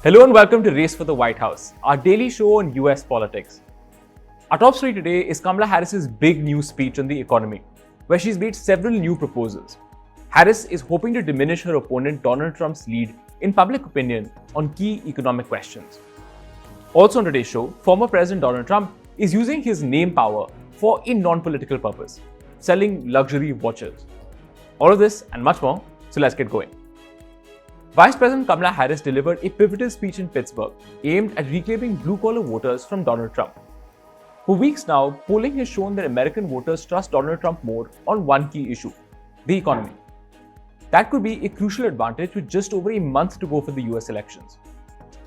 Hello and welcome to Race for the White House, our daily show on US politics. Our top story today is Kamala Harris's big new speech on the economy, where she's made several new proposals. Harris is hoping to diminish her opponent Donald Trump's lead in public opinion on key economic questions. Also on today's show, former President Donald Trump is using his name power for a non-political purpose, selling luxury watches. All of this and much more, so let's get going. Vice President Kamala Harris delivered a pivotal speech in Pittsburgh aimed at reclaiming blue-collar voters from Donald Trump. For weeks now, polling has shown that American voters trust Donald Trump more on one key issue, the economy. That could be a crucial advantage with just over a month to go for the US elections.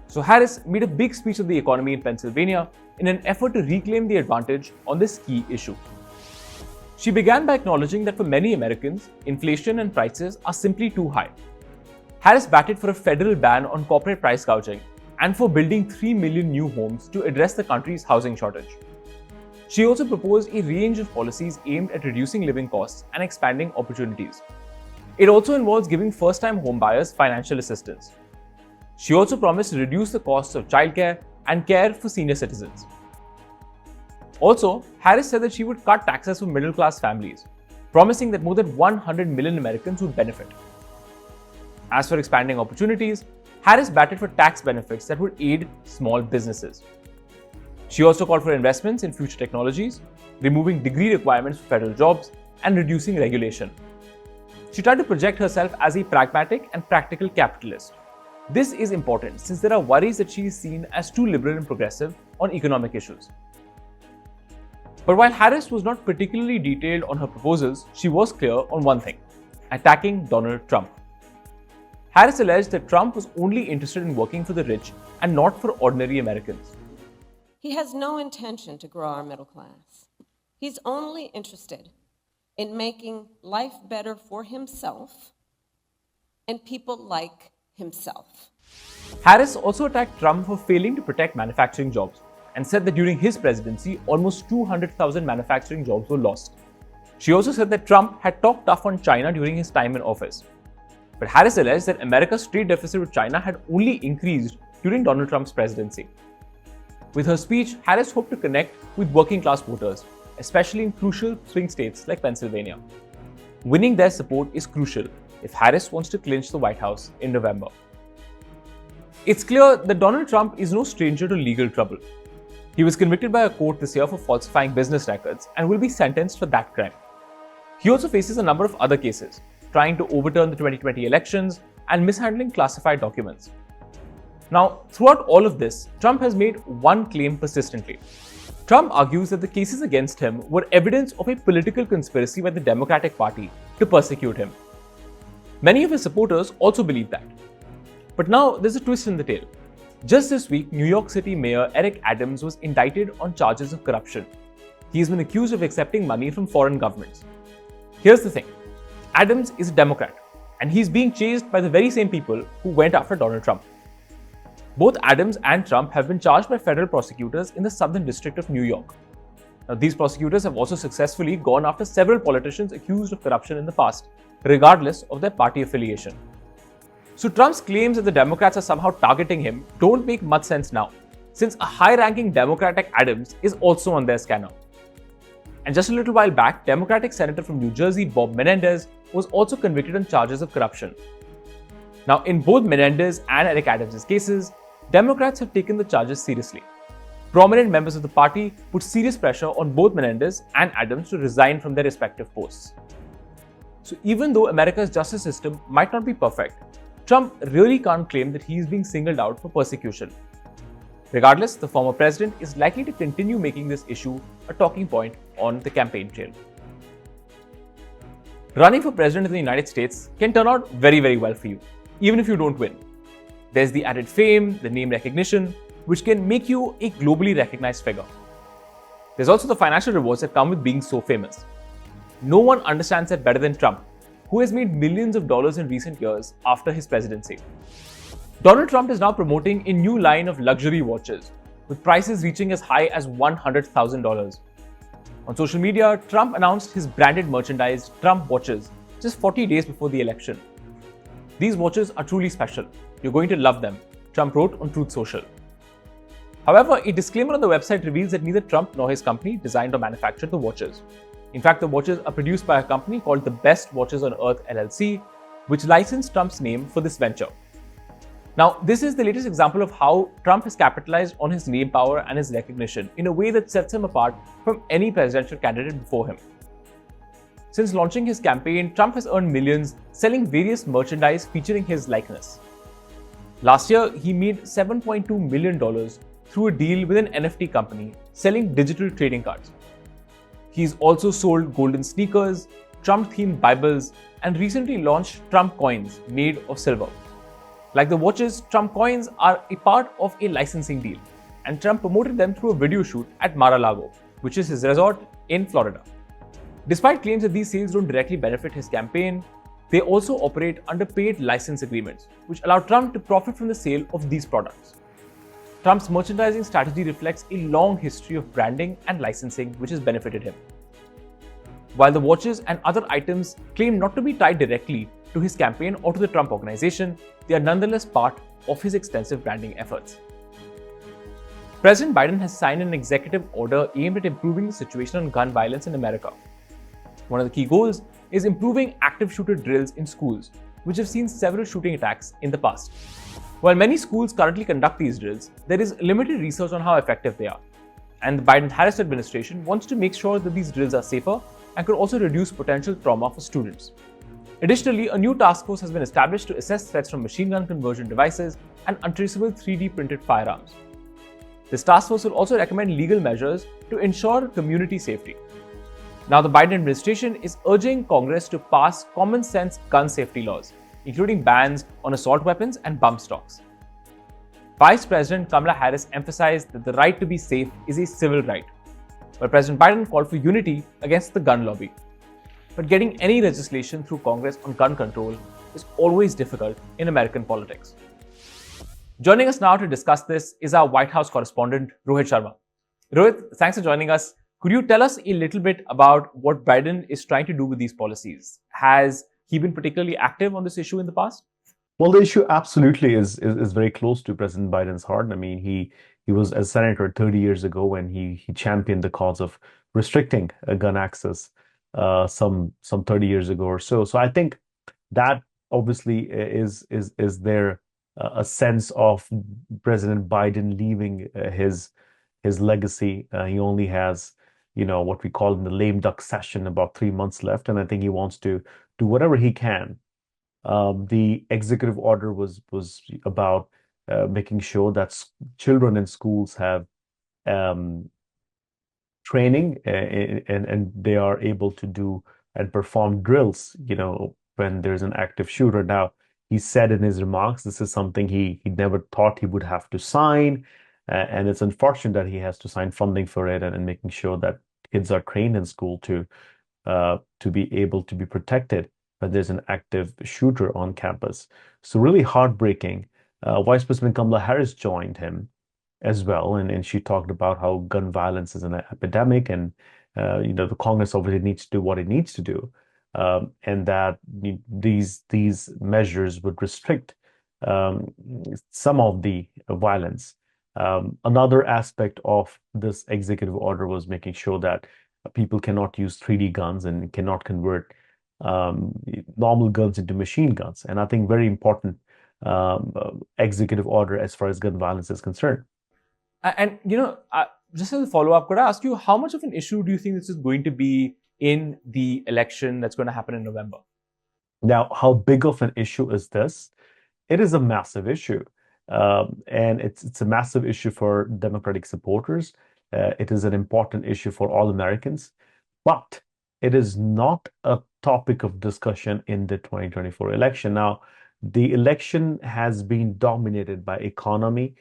So Harris made a big speech on the economy in Pennsylvania in an effort to reclaim the advantage on this key issue. She began by acknowledging that for many Americans, inflation and prices are simply too high. Harris batted for a federal ban on corporate price gouging and for building 3 million new homes to address the country's housing shortage. She also proposed a range of policies aimed at reducing living costs and expanding opportunities. It also involves giving first-time homebuyers financial assistance. She also promised to reduce the costs of childcare and care for senior citizens. Also, Harris said that she would cut taxes for middle-class families, promising that more than 100 million Americans would benefit. As for expanding opportunities, Harris batted for tax benefits that would aid small businesses. She also called for investments in future technologies, removing degree requirements for federal jobs, and reducing regulation. She tried to project herself as a pragmatic and practical capitalist. This is important since there are worries that she is seen as too liberal and progressive on economic issues. But while Harris was not particularly detailed on her proposals, she was clear on one thing: attacking Donald Trump. Harris alleged that Trump was only interested in working for the rich and not for ordinary Americans. He has no intention to grow our middle class. He's only interested in making life better for himself and people like himself. Harris also attacked Trump for failing to protect manufacturing jobs and said that during his presidency, almost 200,000 manufacturing jobs were lost. She also said that Trump had talked tough on China during his time in office. But Harris alleged that America's trade deficit with China had only increased during Donald Trump's presidency. With her speech, Harris hoped to connect with working-class voters, especially in crucial swing states like Pennsylvania. Winning their support is crucial if Harris wants to clinch the White House in November. It's clear that Donald Trump is no stranger to legal trouble. He was convicted by a court this year for falsifying business records and will be sentenced for that crime. He also faces a number of other cases, trying to overturn the 2020 elections and mishandling classified documents. Now, throughout all of this, Trump has made one claim persistently. Trump argues that the cases against him were evidence of a political conspiracy by the Democratic Party to persecute him. Many of his supporters also believe that. But now there's a twist in the tale. Just this week, New York City Mayor Eric Adams was indicted on charges of corruption. He has been accused of accepting money from foreign governments. Here's the thing. Adams is a Democrat, and he's being chased by the very same people who went after Donald Trump. Both Adams and Trump have been charged by federal prosecutors in the Southern District of New York. Now, these prosecutors have also successfully gone after several politicians accused of corruption in the past, regardless of their party affiliation. So Trump's claims that the Democrats are somehow targeting him don't make much sense now, since a high-ranking Democrat like Adams is also on their scanner. And just a little while back, Democratic Senator from New Jersey Bob Menendez was also convicted on charges of corruption. Now, in both Menendez and Eric Adams' cases, Democrats have taken the charges seriously. Prominent members of the party put serious pressure on both Menendez and Adams to resign from their respective posts. So even though America's justice system might not be perfect, Trump really can't claim that he is being singled out for persecution. Regardless, the former president is likely to continue making this issue a talking point on the campaign trail. Running for president of the United States can turn out very, very well for you, even if you don't win. There's the added fame, the name recognition, which can make you a globally recognized figure. There's also the financial rewards that come with being so famous. No one understands that better than Trump, who has made millions of dollars in recent years after his presidency. Donald Trump is now promoting a new line of luxury watches, with prices reaching as high as $100,000. On social media, Trump announced his branded merchandise, Trump watches, just 40 days before the election. These watches are truly special. You're going to love them, Trump wrote on Truth Social. However, a disclaimer on the website reveals that neither Trump nor his company designed or manufactured the watches. In fact, the watches are produced by a company called the Best Watches on Earth LLC, which licensed Trump's name for this venture. Now, this is the latest example of how Trump has capitalized on his name power and his recognition in a way that sets him apart from any presidential candidate before him. Since launching his campaign, Trump has earned millions selling various merchandise featuring his likeness. Last year, he made $7.2 million through a deal with an NFT company selling digital trading cards. He's also sold golden sneakers, Trump-themed Bibles, and recently launched Trump coins made of silver. Like the watches, Trump coins are a part of a licensing deal, and Trump promoted them through a video shoot at Mar-a-Lago, which is his resort in Florida. Despite claims that these sales don't directly benefit his campaign, they also operate under paid license agreements, which allow Trump to profit from the sale of these products. Trump's merchandising strategy reflects a long history of branding and licensing which has benefited him. While the watches and other items claim not to be tied directly to his campaign or to the Trump organization, they are nonetheless part of his extensive branding efforts. President Biden has signed an executive order aimed at improving the situation on gun violence in America. One of the key goals is improving active shooter drills in schools, which have seen several shooting attacks in the past. While many schools currently conduct these drills, there is limited research on how effective they are. And the Biden-Harris administration wants to make sure that these drills are safer and could also reduce potential trauma for students. Additionally, a new task force has been established to assess threats from machine gun conversion devices and untraceable 3D printed firearms. This task force will also recommend legal measures to ensure community safety. Now, the Biden administration is urging Congress to pass common sense gun safety laws, including bans on assault weapons and bump stocks. Vice President Kamala Harris emphasized that the right to be safe is a civil right, while President Biden called for unity against the gun lobby. But getting any legislation through Congress on gun control is always difficult in American politics. Joining us now to discuss this is our White House correspondent, Rohit Sharma. Rohit, thanks for joining us. Could you tell us a little bit about what Biden is trying to do with these policies? Has he been particularly active on this issue in the past? Well, the issue absolutely is very close to President Biden's heart. I mean, he was a senator 30 years ago when he championed the cause of restricting gun access some 30 years ago or so. So I think that obviously is there a sense of President Biden leaving his legacy. He only has, what we call in the lame duck session, about 3 months left, and I think he wants to do whatever he can. The executive order was about making sure that children in schools have training and they are able to do and perform drills, when there's an active shooter. Now, he said in his remarks, this is something he never thought he would have to sign. And it's unfortunate that he has to sign funding for it and making sure that kids are trained in school to be able to be protected when there's an active shooter on campus. So really heartbreaking. Vice President Kamala Harris joined him as well, and she talked about how gun violence is an epidemic, and the Congress obviously needs to do what it needs to do, and that these measures would restrict some of the violence. Another aspect of this executive order was making sure that people cannot use 3D guns and cannot convert normal guns into machine guns. And I think very important executive order as far as gun violence is concerned. And, just as a follow-up, could I ask you, how much of an issue do you think this is going to be in the election that's going to happen in November? Now, how big of an issue is this? It is a massive issue. And it's a massive issue for Democratic supporters. It is an important issue for all Americans, but it is not a topic of discussion in the 2024 election. Now, the election has been dominated by economy,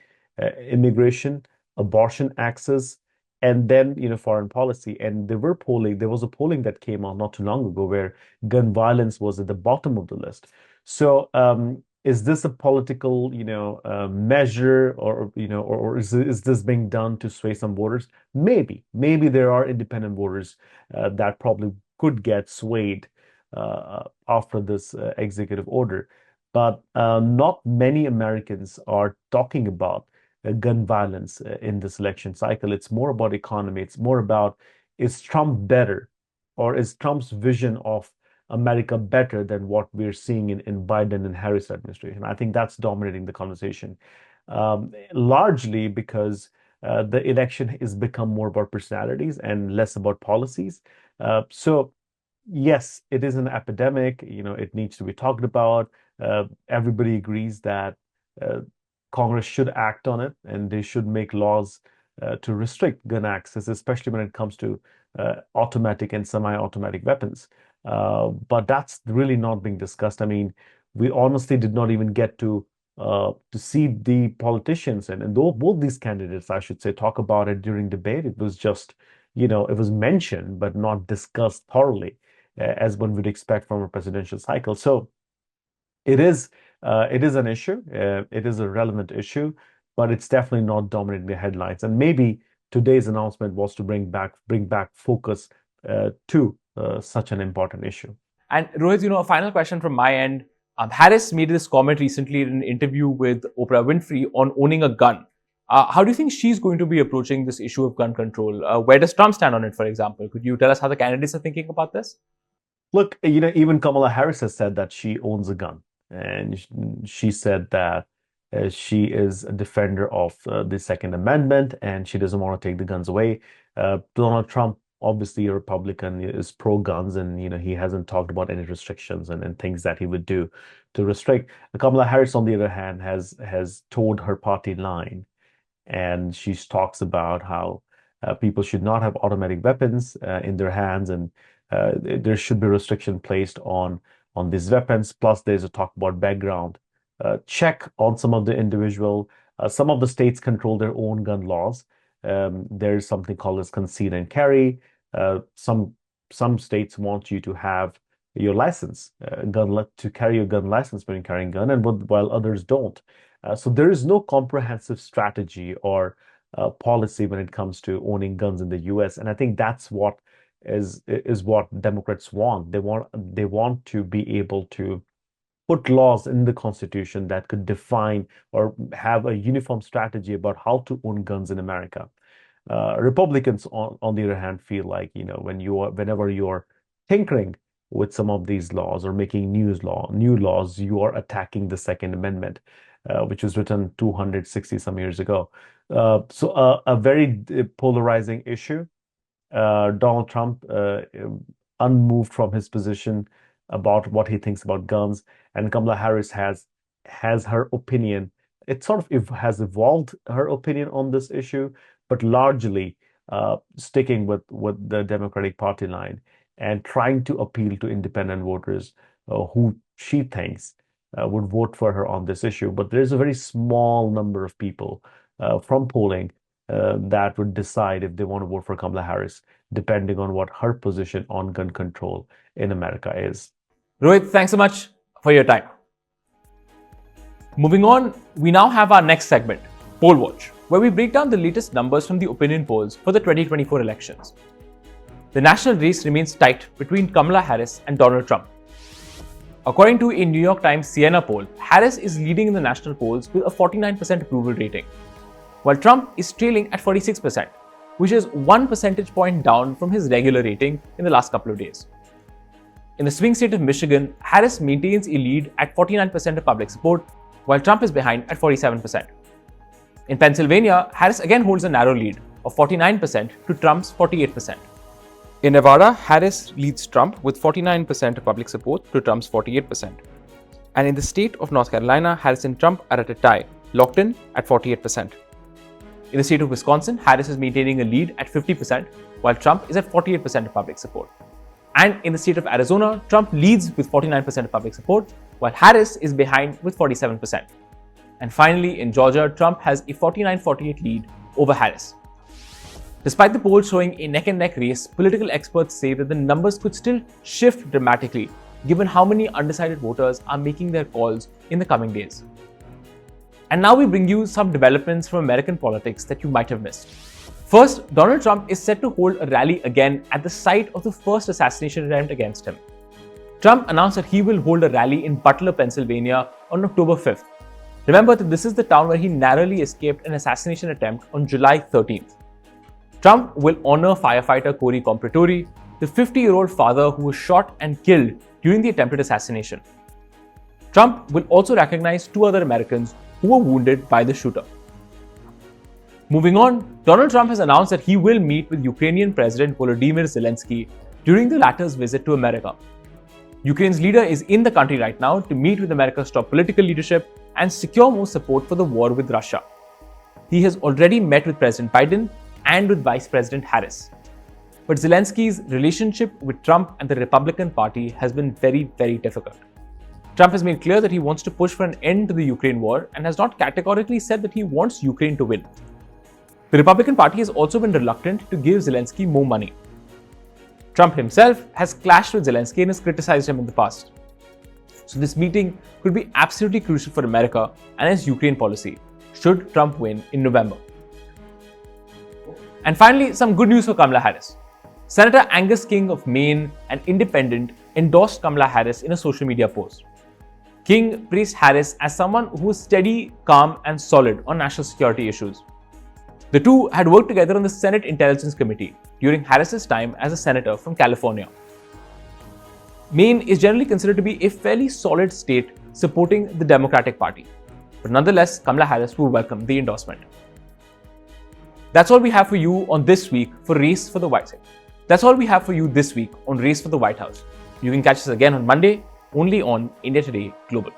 immigration, abortion access, and then foreign policy. And there was a polling that came out not too long ago where gun violence was at the bottom of the list. So is this a political measure, or is this being done to sway some voters? Maybe there are independent voters that probably could get swayed after this executive order. but not many Americans are talking about gun violence in this election cycle. It's more about economy. It's more about, is Trump better, or is Trump's vision of America better than what we're seeing in Biden and Harris administration? I think that's dominating the conversation, largely because the election has become more about personalities and less about policies. So yes, it is an epidemic. It needs to be talked about. Everybody agrees that uh, Congress should act on it, and they should make laws to restrict gun access, especially when it comes to automatic and semi-automatic weapons. But that's really not being discussed. I mean, we honestly did not even get to see the politicians and though both these candidates, I should say, talk about it during debate. It was just, it was mentioned but not discussed thoroughly, as one would expect from a presidential cycle. So it is an issue. It is a relevant issue, but it's definitely not dominating the headlines. And maybe today's announcement was to bring back focus to such an important issue. And Rohit, a final question from my end. Harris made this comment recently in an interview with Oprah Winfrey on owning a gun. How do you think she's going to be approaching this issue of gun control? Where does Trump stand on it, for example? Could you tell us how the candidates are thinking about this? Look, even Kamala Harris has said that she owns a gun, and she said that she is a defender of the Second Amendment, and she doesn't want to take the guns away. Donald Trump, obviously a Republican, is pro-guns, and he hasn't talked about any restrictions and things that he would do to restrict. Kamala Harris, on the other hand, has told her party line, and she talks about how people should not have automatic weapons in their hands, and there should be restriction placed on these weapons. Plus, there's a talk about background check on some of the individual. Some of the states control their own gun laws. There's something called as conceal and carry. Some states want you to have your license, to carry your gun license when you're carrying a gun, and while others don't. So there is no comprehensive strategy or policy when it comes to owning guns in the U.S. And I think that's what is what Democrats want. They want to be able to put laws in the Constitution that could define or have a uniform strategy about how to own guns in America. Republicans, on the other hand, feel like whenever you're tinkering with some of these laws or making new laws, you are attacking the Second Amendment, which was written 260 some years ago. So a very polarizing issue. Donald Trump, unmoved from his position about what he thinks about guns, and Kamala Harris has her opinion. It sort of has evolved her opinion on this issue, but largely sticking with the Democratic Party line and trying to appeal to independent voters who she thinks would vote for her on this issue. But there's a very small number of people from polling that would decide if they want to vote for Kamala Harris, depending on what her position on gun control in America is. Rohit, thanks so much for your time. Moving on, we now have our next segment, Poll Watch, where we break down the latest numbers from the opinion polls for the 2024 elections. The national race remains tight between Kamala Harris and Donald Trump. According to a New York Times Siena poll, Harris is leading in the national polls with a 49% approval rating, while Trump is trailing at 46%, which is 1 percentage point down from his regular rating in the last couple of days. In the swing state of Michigan, Harris maintains a lead at 49% of public support, while Trump is behind at 47%. In Pennsylvania, Harris again holds a narrow lead of 49% to Trump's 48%. In Nevada, Harris leads Trump with 49% of public support to Trump's 48%. And in the state of North Carolina, Harris and Trump are at a tie, locked in at 48%. In the state of Wisconsin, Harris is maintaining a lead at 50%, while Trump is at 48% of public support. And in the state of Arizona, Trump leads with 49% of public support, while Harris is behind with 47%. And finally, in Georgia, Trump has a 49-48 lead over Harris. Despite the polls showing a neck-and-neck race, political experts say that the numbers could still shift dramatically, given how many undecided voters are making their calls in the coming days. And now we bring you some developments from American politics that you might have missed. First, Donald Trump is set to hold a rally again at the site of the first assassination attempt against him. Trump announced that he will hold a rally in Butler, Pennsylvania on October 5th. Remember that this is the town where he narrowly escaped an assassination attempt on July 13th. Trump will honor firefighter Corey Comparatori, the 50-year-old father who was shot and killed during the attempted assassination. Trump will also recognize 2 other Americans who were wounded by the shooter. Moving on, Donald Trump has announced that he will meet with Ukrainian President Volodymyr Zelensky during the latter's visit to America. Ukraine's leader is in the country right now to meet with America's top political leadership and secure more support for the war with Russia. He has already met with President Biden and with Vice President Harris. But Zelensky's relationship with Trump and the Republican Party has been very, very difficult. Trump has made clear that he wants to push for an end to the Ukraine war and has not categorically said that he wants Ukraine to win. The Republican Party has also been reluctant to give Zelensky more money. Trump himself has clashed with Zelensky and has criticized him in the past. So this meeting could be absolutely crucial for America and its Ukraine policy, should Trump win in November. And finally, some good news for Kamala Harris. Senator Angus King of Maine, an independent, endorsed Kamala Harris in a social media post. King praised Harris as someone who was steady, calm, and solid on national security issues. The two had worked together on the Senate Intelligence Committee during Harris's time as a senator from California. Maine is generally considered to be a fairly solid state supporting the Democratic Party, but nonetheless, Kamala Harris will welcome the endorsement. That's all we have for you on this week for Race for the White House. That's all we have for you this week on Race for the White House. You can catch us again on Monday, only on India Today Global.